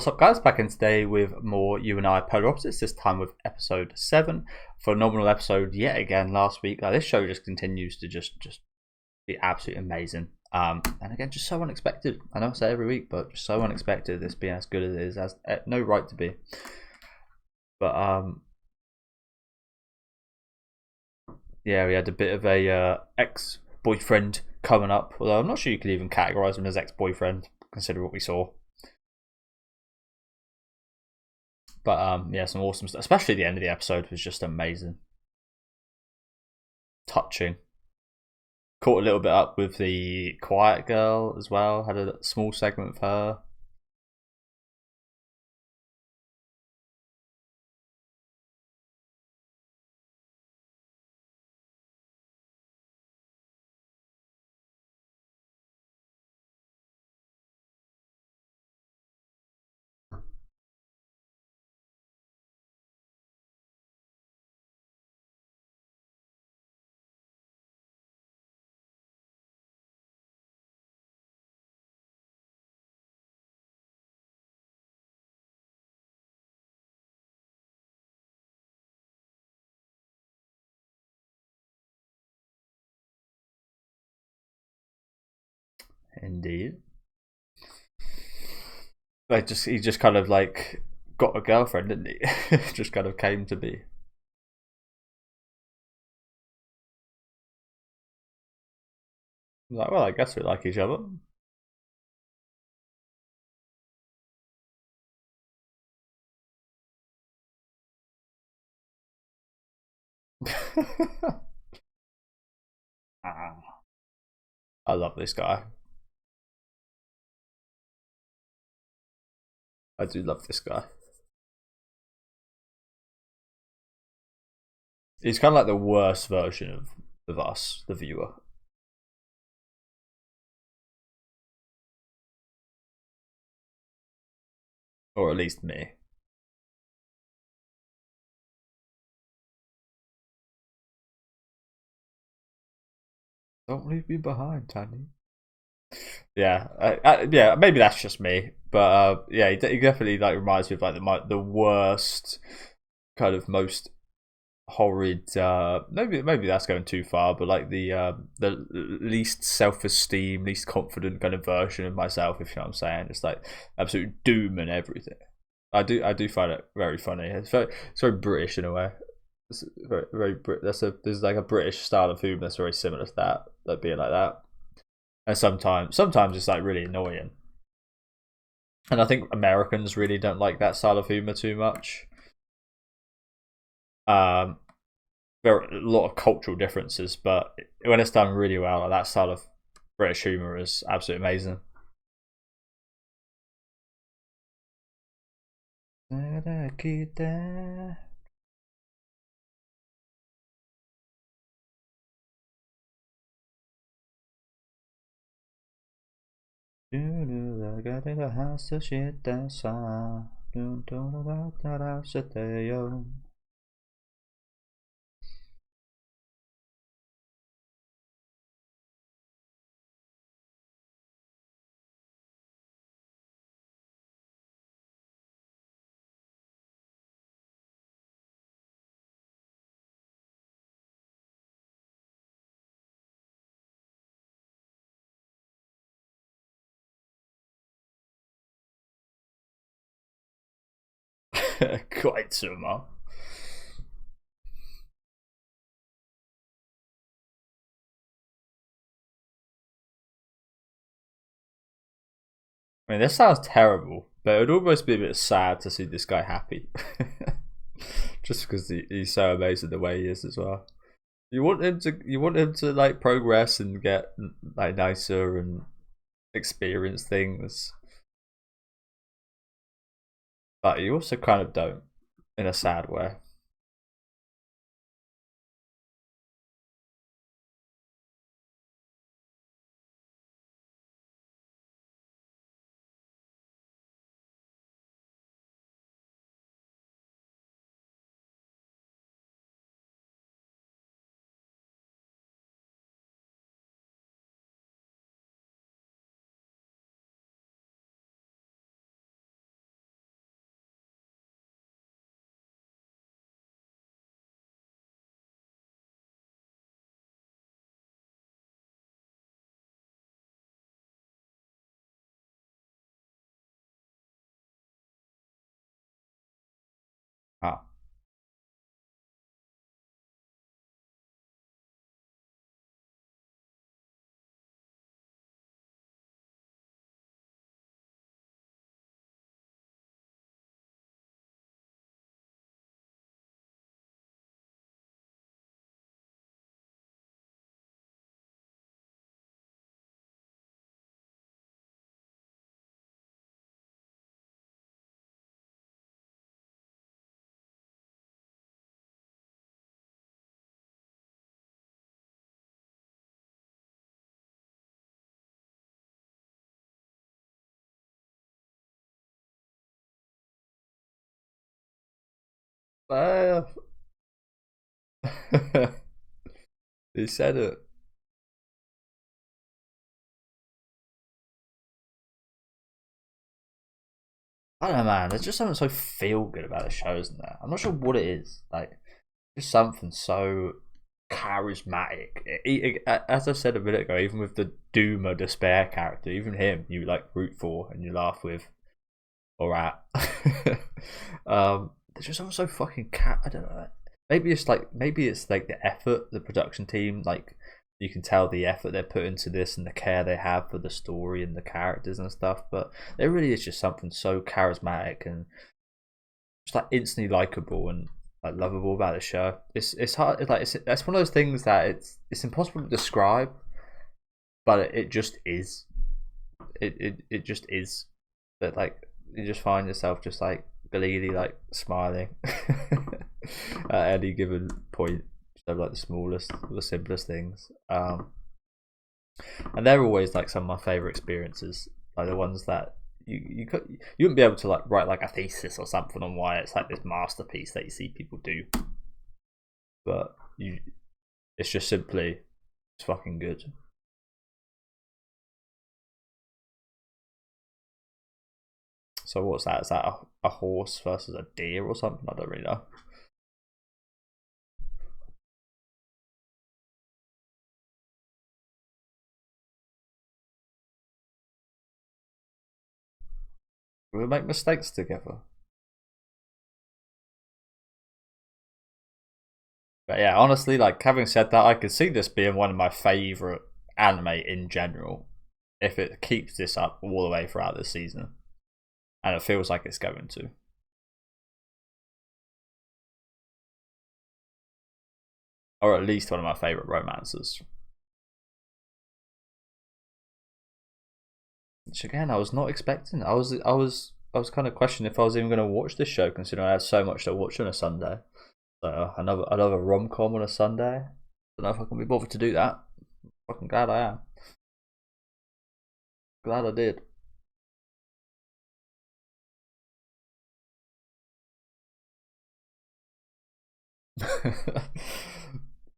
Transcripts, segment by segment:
What's up, guys? Back in today with more You and I Polar Opposites, this time with episode 7. Phenomenal episode yet again last week. This show just continues to just be absolutely amazing. And again, just so unexpected. I know I say every week, but just so unexpected this being as good as it is, has no right to be. But yeah, we had a bit of a ex-boyfriend coming up. Although I'm not sure you could even categorize him as ex-boyfriend, considering what we saw. But yeah, some awesome stuff. Especially the end of the episode was just amazing, touching. Caught a little bit up with the quiet girl as well. Had a small segment with her. Indeed. He just kind of like got a girlfriend, didn't he? Just kind of came to be. Like, well, I guess we like each other. I love this guy. I do love this guy. He's kind of like the worst version of us, the viewer. Or at least me. Don't leave me behind, Tanya. Yeah, yeah. Maybe that's just me, but yeah, he definitely like reminds me of like the worst, kind of most horrid. Maybe that's going too far, but like the least self-esteem, least confident kind of version of myself. If you know what I'm saying, it's like absolute doom and everything. I do find it very funny. It's very British in a way. It's very Brit. There's like a British style of humor that's very similar to that, like being like that. And sometimes it's like really annoying. And I think Americans really don't like that style of humor too much. Um, there are a lot of cultural differences, but when it's done really well, like that style of British humor is absolutely amazing. Quite similar. I mean, this sounds terrible, but it would almost be a bit sad to see this guy happy. Just because he's so amazing the way he is as well. You want him to like progress and get like nicer and experience things, but you also kind of don't, in a sad way. Ah. Uh, he said it. I don't know, man. There's just something so feel good about the show, isn't there? I'm not sure what it is. Like, just something so charismatic. As I said a minute ago, even with the doomer despair character, even him, you like root for and you laugh with or at. There's just something so fucking I don't know. Maybe it's like the effort, the production team, like you can tell the effort they put into this and the care they have for the story and the characters and stuff. But there really is just something so charismatic and just like instantly likable and like lovable about the show. It's hard. That's one of those things that it's impossible to describe, but it just is. It just is. That like you just find yourself just like gleefully like smiling at any given point. Just have like the smallest, the simplest things. And they're always like some of my favorite experiences, like the ones that you wouldn't be able to like write like a thesis or something on why it's like this masterpiece that you see people do, but it's just simply it's fucking good. So what's that? Is that a horse versus a deer or something? I don't really know. We make mistakes together. But yeah, honestly, like having said that, I could see this being one of my favorite anime in general if it keeps this up all the way throughout this season, and it feels like it's going to, or at least one of my favorite romances. Which again, I was not expecting. I was kind of questioning if I was even going to watch this show, considering I had so much to watch on a Sunday. So another rom com on a Sunday. I don't know if I can be bothered to do that. Fucking glad I am. Glad I did.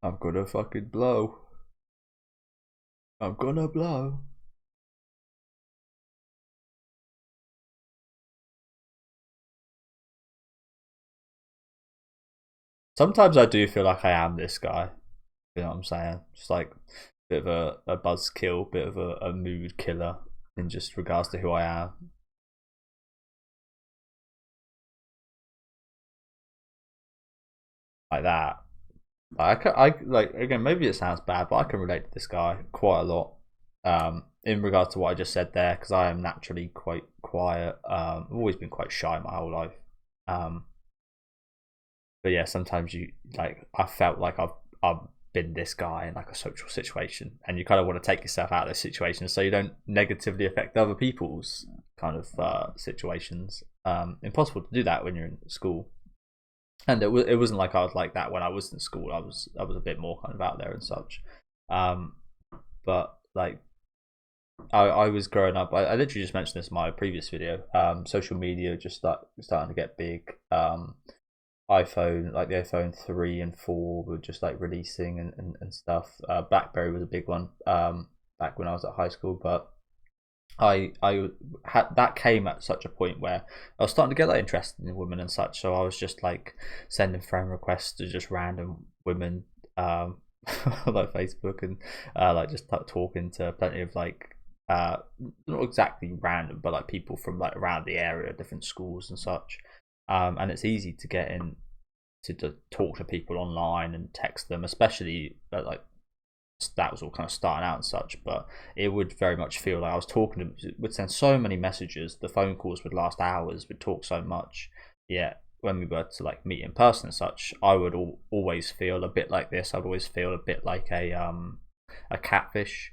I'm gonna fucking blow. I'm gonna blow. Sometimes I do feel like I am this guy. You know what I'm saying? Just like a bit of a buzzkill, bit of a mood killer in just regards to who I am. Like that. I like again. Maybe it sounds bad, but I can relate to this guy quite a lot. In regards to what I just said there, because I am naturally quite quiet. I've always been quite shy my whole life. Um, but yeah, sometimes you like I felt like I've been this guy in like a social situation, and you kind of want to take yourself out of those situations so you don't negatively affect other people's kind of situations. Impossible to do that when you're in school, and it wasn't like I was like that when I was in school. I was a bit more kind of out there and such. Um, but like I was growing up. I literally just mentioned this in my previous video. Social media just starting to get big. iPhone, like the iPhone 3 and 4 were just like releasing and stuff. BlackBerry was a big one back when I was at high school, but I had that came at such a point where I was starting to get like interested in women and such. So I was just like sending friend requests to just random women like Facebook and like just talking to plenty of like not exactly random, but like people from like around the area, different schools and such. and it's easy to get in to talk to people online and text them, especially like that was all kind of starting out and such. But it would very much feel like I was talking to them, would send so many messages, the phone calls would last hours, would talk so much. Yeah, when we were to like meet in person and such, I would always feel a bit like this. I'd always feel a bit like a catfish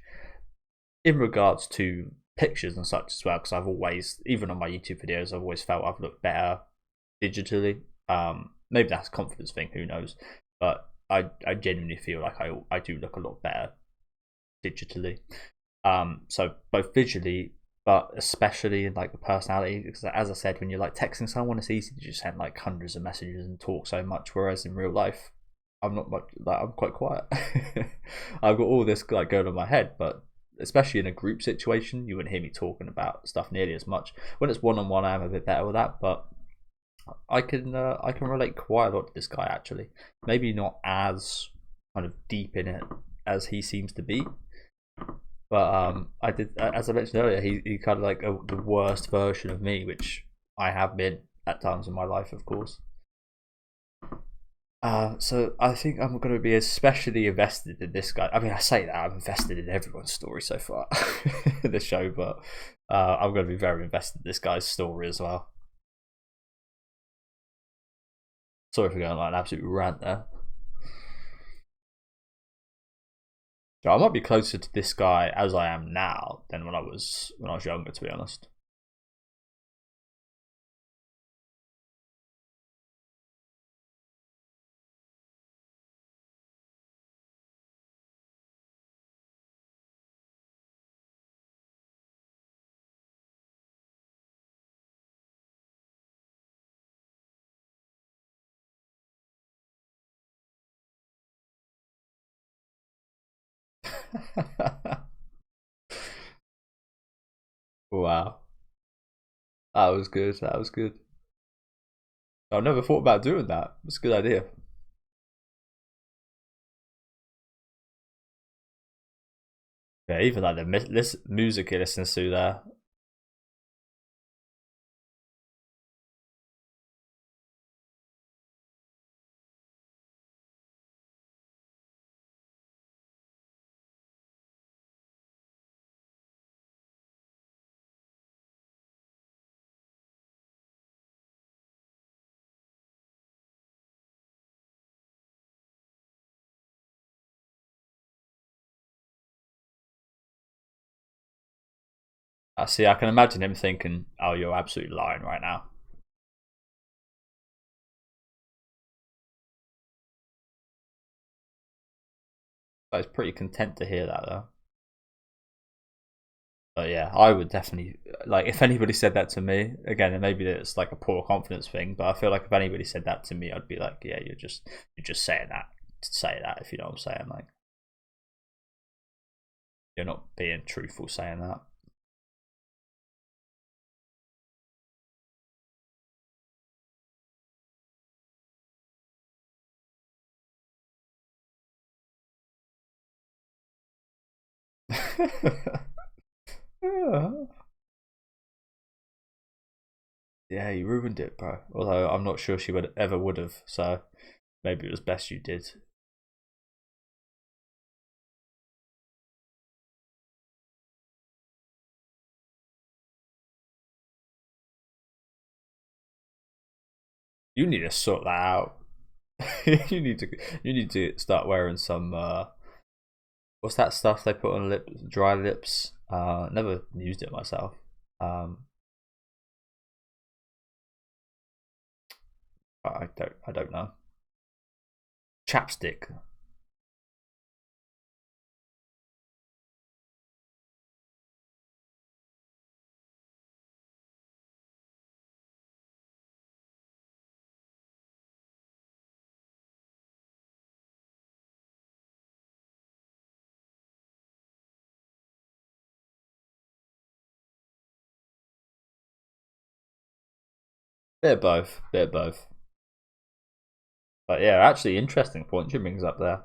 in regards to pictures and such as well, because I've always, even on my YouTube videos, I've always felt I've looked better digitally. Maybe that's a confidence thing, who knows? But I genuinely feel like I do look a lot better digitally. So both visually, but especially in like the personality, because as I said, when you're like texting someone, it's easy to just send like hundreds of messages and talk so much. Whereas in real life, I'm not much, like I'm quite quiet. I've got all this like going on in my head, but especially in a group situation, you wouldn't hear me talking about stuff nearly as much. When it's one on one, I'm a bit better with that, but I can relate quite a lot to this guy actually. Maybe not as kind of deep in it as he seems to be, but I did, as I mentioned earlier, he kind of like the worst version of me, which I have been at times in my life, of course. So I think I'm going to be especially invested in this guy. I mean, I say that I'm invested in everyone's story so far in the show, but I'm going to be very invested in this guy's story as well. Sorry for going like an absolute rant there. So I might be closer to this guy as I am now than when I was younger, to be honest. Wow, that was good. That was good. I never thought about doing that. It's a good idea. Yeah, even like this music he listens to there. I see. I can imagine him thinking, "Oh, you're absolutely lying right now." I was pretty content to hear that though. But yeah, I would definitely like if anybody said that to me again, and maybe it's like a poor confidence thing, but I feel like if anybody said that to me, I'd be like, yeah, you're just saying that to say that, if you know what I'm saying. Like you're not being truthful saying that. Yeah, you ruined it, bro. Although I'm not sure she would have, so maybe it was best you did. You need to sort that out. you need to you need to start wearing some what's that stuff they put on lip dry lips? Never used it myself. Um I don't know. Chapstick. They're both. They're both. But yeah, actually interesting point you brings up there.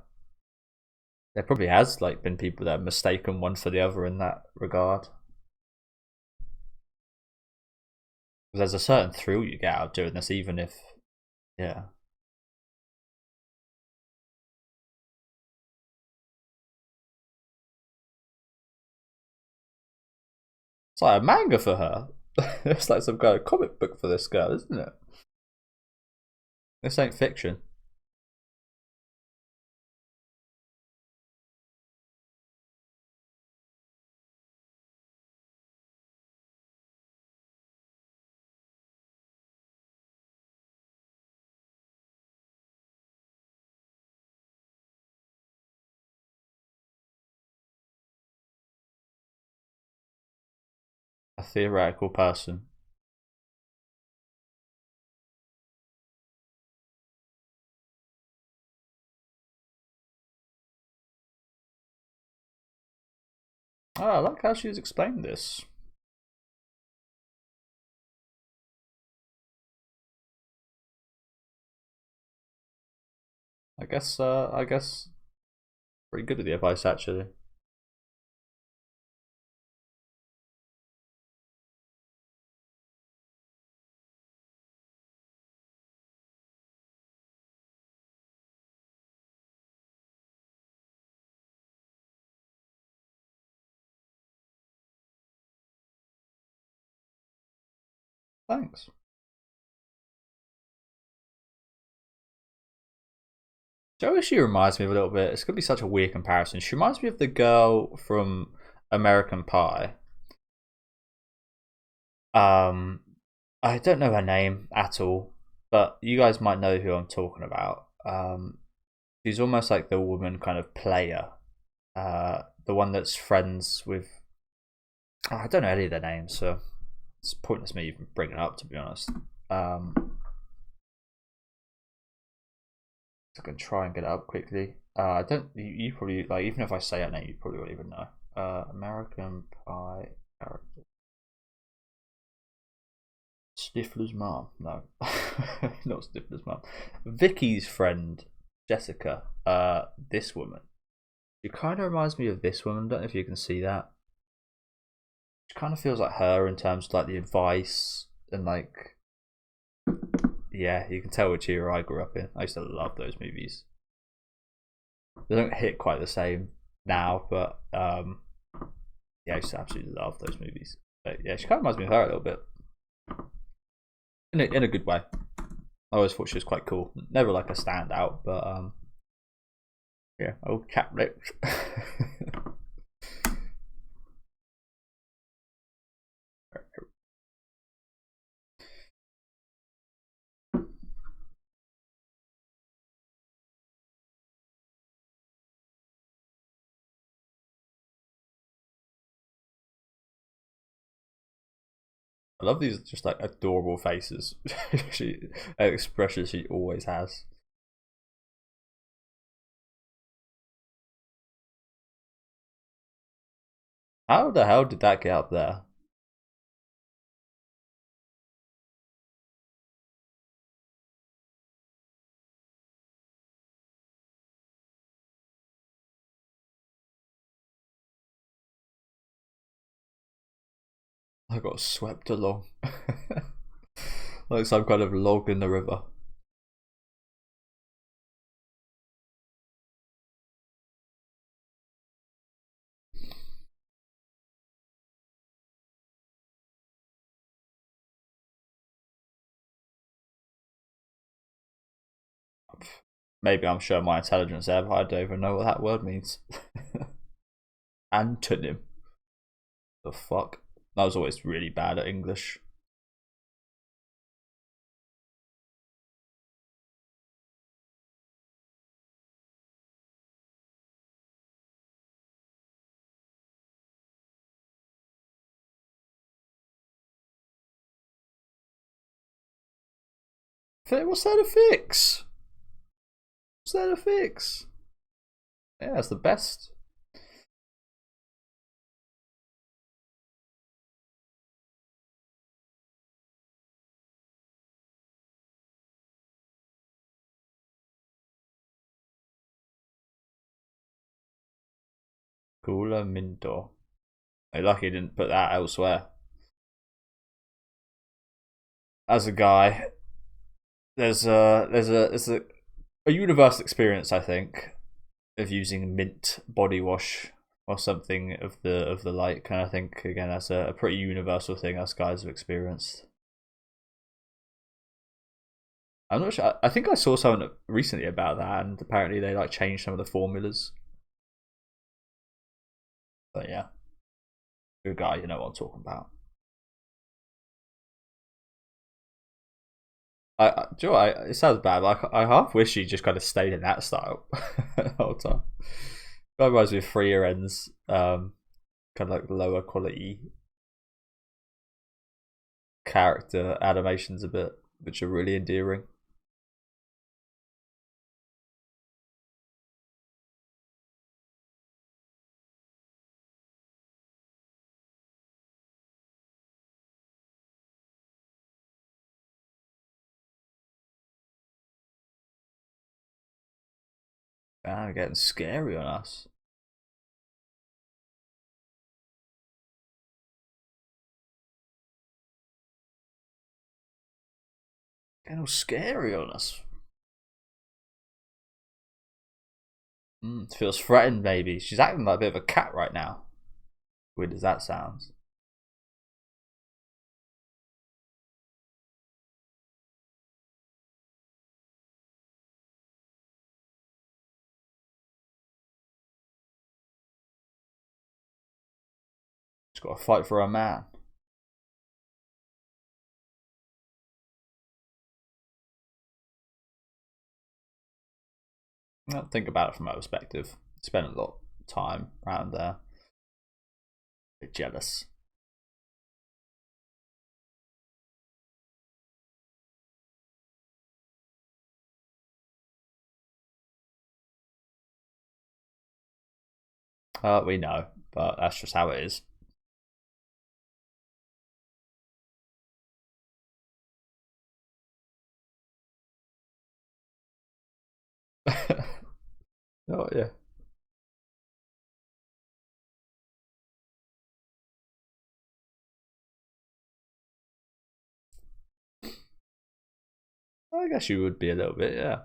There probably has like been people that have mistaken one for the other in that regard. There's a certain thrill you get out of doing this, even if, yeah. It's like a manga for her. It's like some kind of comic book for this girl, isn't it? This ain't fiction. A theoretical person. Oh, I like how she's explained this. I guess pretty good with the advice actually. Thanks. Joey, she reminds me of a little bit. It's gonna be such a weird comparison. She reminds me of the girl from American Pie. Um, I don't know her name at all, but you guys might know who I'm talking about. She's almost like the woman kind of player. The one that's friends with. Oh, I don't know any of their names, so it's pointless me even bringing it up, to be honest. I can try and get it up quickly. I don't. You probably like even if I say her name, you probably won't even know. American Pie character. Stifler's mom. No, not Stifler's mom. Vicky's friend, Jessica. This woman. She kind of reminds me of this woman. Don't know if you can see that. She kind of feels like her in terms of like the advice and like, yeah, you can tell which era I grew up in. I used to love those movies. They don't hit quite the same now, but yeah, I used to absolutely love those movies. But yeah, she kind of reminds me of her a little bit in a good way. I always thought she was quite cool. Never like a standout, but yeah, old cat lips. I love these just like adorable faces. She expressions she always has. How the hell did that get up there? I got swept along like some kind of log in the river. Maybe I'm showing my intelligence there, but I don't even know what that word means. Antonym. The fuck? I was always really bad at English. What's there to fix? What's there to fix? Yeah, it's the best. Cooler Minto. I lucky didn't put that elsewhere. as a guy, there's a universal experience, I think, of using mint body wash or something of the like, and I think again that's a pretty universal thing us guys have experienced. I'm not sure. I think I saw something recently about that, and apparently they like changed some of the formulas. But yeah, good guy, you know what I'm talking about. Do you know what, it sounds bad. Like I half wish he just kind of stayed in that style the whole time. Otherwise, with freer ends, kind of like lower quality character animations a bit, which are really endearing. Ah, getting scary on us. Getting all scary on us. Feels threatened, maybe. She's acting like a bit of a cat right now. Weird as that sounds. She's got to fight for her man. Well, think about it from my perspective. Spent a lot of time around there. A bit jealous. We know, but that's just how it is. Oh yeah. I guess you would be a little bit, yeah.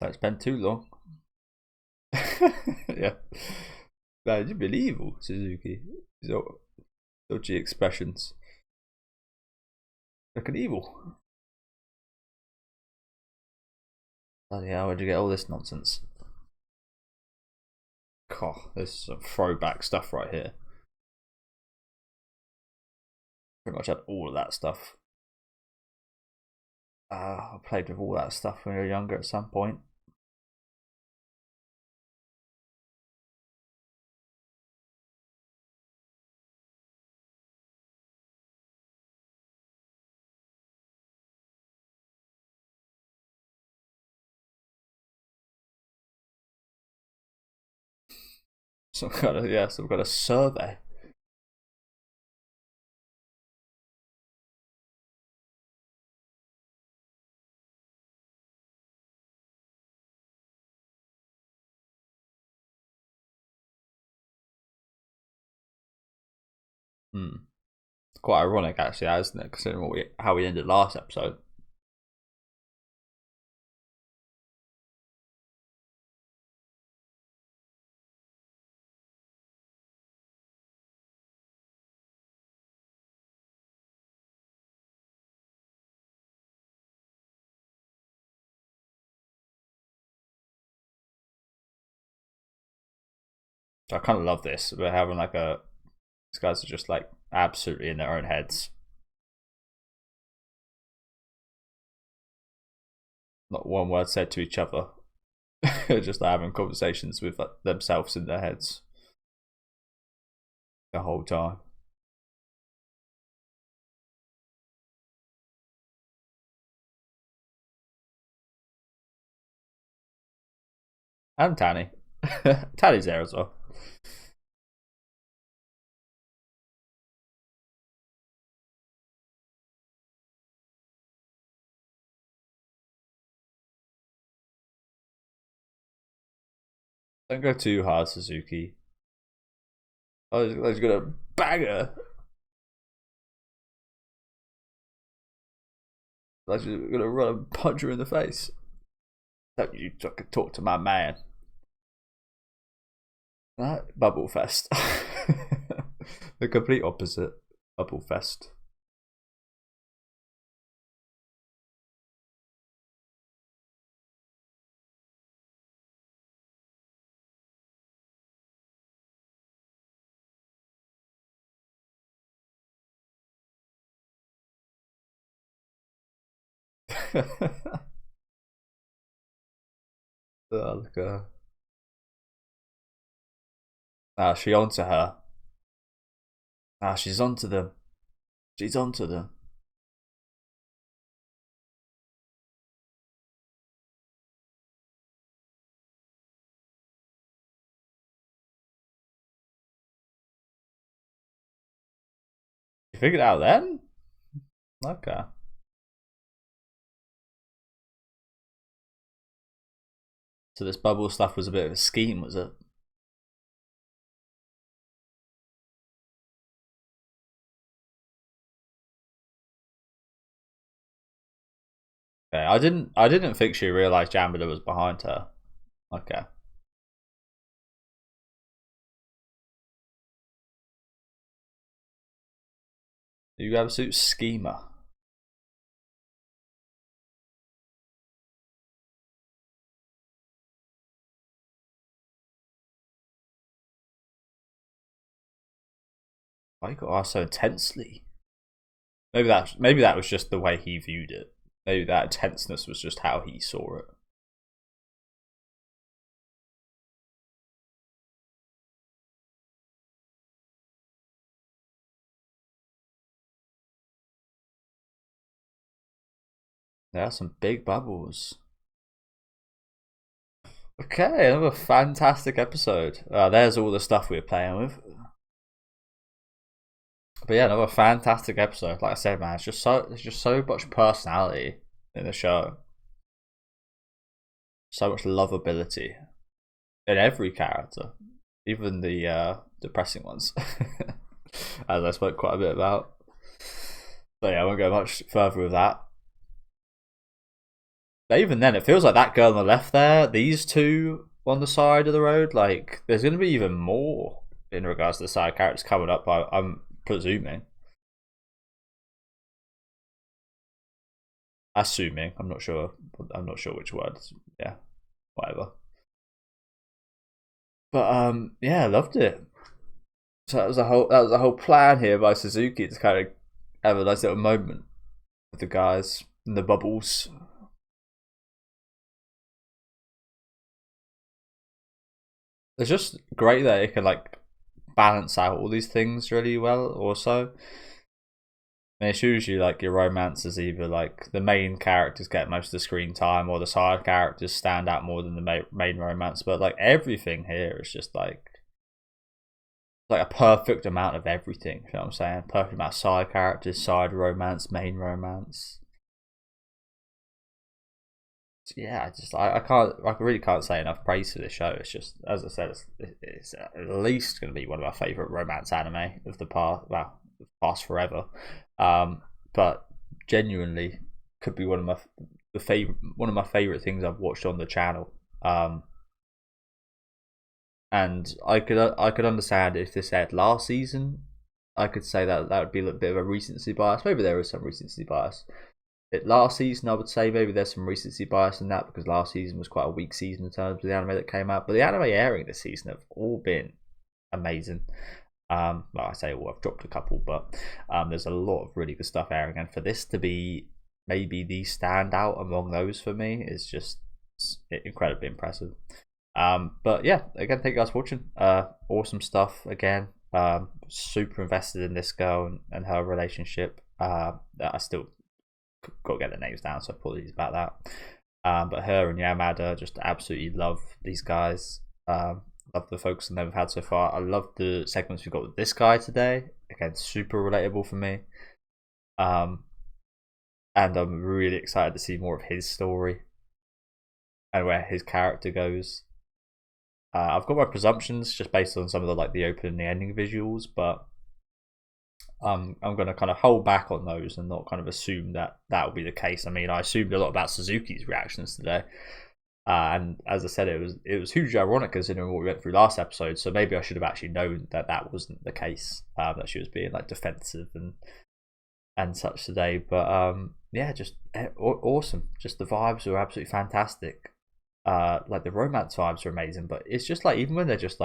Don't spend too long. Yeah. Man, you'd be evil, Suzuki. Dodgy expressions. Looking evil. Bloody hell, where'd you get all this nonsense? God, there's some throwback stuff right here. Pretty much had all of that stuff. I played with all that stuff when we were younger at some point. Some kind of survey. Hmm. It's quite ironic, actually, isn't it? Considering how we ended last episode. So I kind of love this. We're having like a. These guys are just like absolutely in their own heads. Not one word said to each other. Just having conversations with themselves in their heads the whole time. And Tanny. Tanny's there as well. Don't go too hard, Suzuki. I was gonna bang her. I was gonna run and punch her in the face. Don't you talk to my man? That Bubble Fest. The complete opposite. Bubble Fest. Oh, look at her. Ah, she onto her. Ah, she's onto them. She's onto them. You figured it out then? Okay. So this bubble stuff was a bit of a scheme, was it? Okay, I didn't think she realised Jambida was behind her. Okay. You absolute schemer. Why you got to ask so intensely? Maybe that was just the way he viewed it. Maybe that tenseness was just how he saw it. There are some big bubbles. Okay, another fantastic episode. There's all the stuff we were playing with. But yeah, another fantastic episode. Like I said, man, there's just so much personality in the show. So much lovability in every character, even the depressing ones, as I spoke quite a bit about. So yeah, I won't go much further with that. But even then, it feels like that girl on the left there, these two on the side of the road, like there's going to be even more in regards to the side characters coming up. I'm presuming. Assuming, I'm not sure. I'm not sure which word. Yeah, whatever. But yeah, I loved it. So that was a whole plan here by Suzuki to kind of have a nice little moment with the guys in the bubbles. It's just great that it can like balance out all these things really well. Also, and it's usually like your romance is either like the main characters get most of the screen time, or the side characters stand out more than the main romance. But like everything here is just like a perfect amount of everything. You know what I'm saying? Perfect amount of side characters, side romance, main romance. So yeah, I really can't say enough praise for this show. It's just, as I said, it's at least going to be one of my favorite romance anime of the past. Well, past forever. But genuinely could be one of my favorite things I've watched on the channel. And I could understand if this aired last season. I could say that would be a bit of a recency bias. Maybe there is some recency bias. Last season, I would say maybe there's some recency bias in that, because last season was quite a weak season in terms of the anime that came out. But the anime airing this season have all been amazing. Well, I say, well, I've dropped a couple, but there's a lot of really good stuff airing, and for this to be maybe the standout among those for me is just incredibly impressive. But yeah, again, thank you guys for watching. Awesome stuff again. Super invested in this girl and her relationship. I still got to get the names down, so apologies about that. But her and Yamada, just absolutely love these guys. Love the focus on they've had so far. I love the segments we've got with this guy today. Again, super relatable for me. And I'm really excited to see more of his story and where his character goes. I've got my presumptions just based on some of the open and the ending visuals, but I'm going to kind of hold back on those and not kind of assume that will be the case. I mean, I assumed a lot about Suzuki's reactions today, and as I said, it was hugely ironic considering what we went through last episode. So maybe I should have actually known that wasn't the case, that she was being defensive and such today. But yeah, just awesome. Just the vibes were absolutely fantastic. The romance vibes are amazing, but it's just even when they're just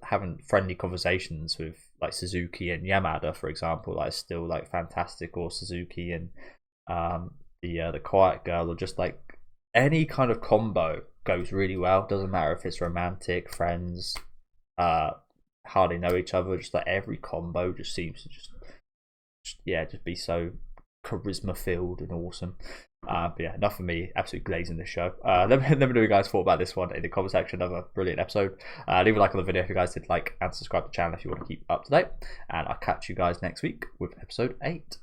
having friendly conversations with Suzuki and Yamada, for example, still fantastic. Or Suzuki and the quiet girl, or just any kind of combo goes really well. Doesn't matter if it's romantic, friends, hardly know each other. Just every combo just seems to just be so charisma filled and awesome. But yeah, enough for me absolutely glazing this show. Let me know what you guys thought about this one in the comment section. Another brilliant episode. Leave a like on the video if you guys did like, and subscribe to the channel if you want to keep up to date. And I'll catch you guys next week with episode 8.